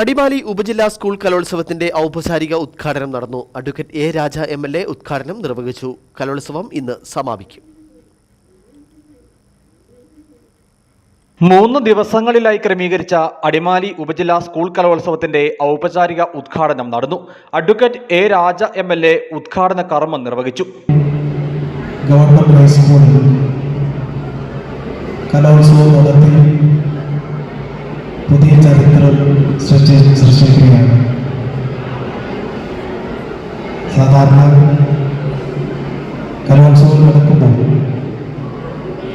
അടിമാലി ഉപജില്ലാ സ്കൂൾ കലോത്സവത്തിന്റെ ഔപചാരിക ഉദ്ഘാടനം നടന്നു. അഡ്വക്കേറ്റ് എ രാജ MLA ഉദ്ഘാടനം നിർവഹിച്ചു. കലോത്സവം ഇന്ന് സമാപിക്കും. 3 ദിവസങ്ങളിലായി ക്രമീകരിച്ച അടിമാലി ഉപജില്ലാ സ്കൂൾ കലോത്സവത്തിന്റെ ഔപചാരിക ഉദ്ഘാടനം നടന്നു. അഡ്വക്കേറ്റ് എ രാജ MLA ഉദ്ഘാടന കർമ്മം നിർവഹിച്ചു. ഗവൺമെന്റ് ഹൈസ്കൂളിൽ കലോത്സവം നടത്തി പുതിയ ചരിത്രം സൃഷ്ടിക്കുകയാണ്. സാധാരണ കലോത്സവം നടക്കുമ്പോൾ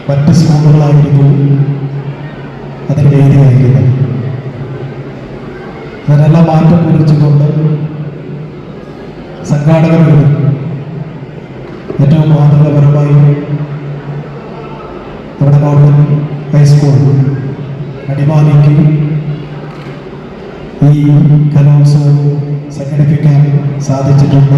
മറ്റ് സ്കൂളുകളായിരുന്നു അതിന് വേദിയായിരിക്കുന്നത്. അതിനെല്ലാം മാറ്റം കുറിച്ചുകൊണ്ട് സംഘാടകർ ഏറ്റവും മാതൃകാപരമായി നമ്മുടെ ഗവൺമെന്റ് ഹൈസ്കൂൾ അടിമാലിക്ക് ഈ കലോത്സവം സംഘടിപ്പിക്കാൻ സാധിച്ചിട്ടുണ്ട്.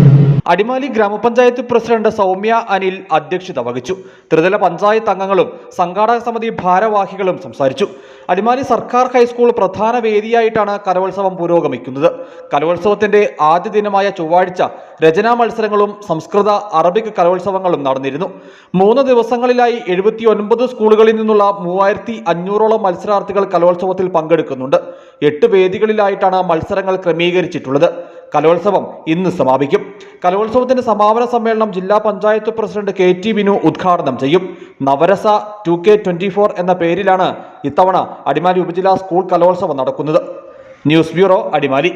അടിമാലി ഗ്രാമപഞ്ചായത്ത് പ്രസിഡന്റ് സൗമ്യ അനിൽ അധ്യക്ഷത വഹിച്ചു. ത്രിതല പഞ്ചായത്ത് അംഗങ്ങളും സംഘാടക സമിതി ഭാരവാഹികളും സംസാരിച്ചു. അടിമാലി സർക്കാർ ഹൈസ്കൂൾ പ്രധാന വേദിയായിട്ടാണ് കലോത്സവം പുരോഗമിക്കുന്നത്. കലോത്സവത്തിന്റെ ആദ്യ ദിനമായ ചൊവ്വാഴ്ച രചനാ മത്സരങ്ങളും സംസ്കൃത അറബിക് കലോത്സവങ്ങളും നടന്നിരുന്നു. 3 ദിവസങ്ങളിലായി 79 സ്കൂളുകളിൽ നിന്നുള്ള 3500ഓളം മത്സരാർത്ഥികൾ കലോത്സവത്തിൽ പങ്കെടുക്കുന്നുണ്ട്. 8 വേദികളിലായിട്ടാണ് മത്സരങ്ങൾ ക്രമീകരിച്ചിട്ടുള്ളത്. കലോത്സവം ഇന്ന് സമാപിക്കും. കലോത്സവത്തിന്റെ സമാപന സമ്മേളനം ജില്ലാ പഞ്ചായത്ത് പ്രസിഡന്റ് KT ബിനു ഉദ്ഘാടനം ചെയ്യും. നവരസ 2K24 എന്ന പേരിലാണ് ഇത്തവണ അടിമാലി ഉപജില്ലാ സ്കൂൾ കലോത്സവം നടക്കുന്നത്. News bureau, Adimali.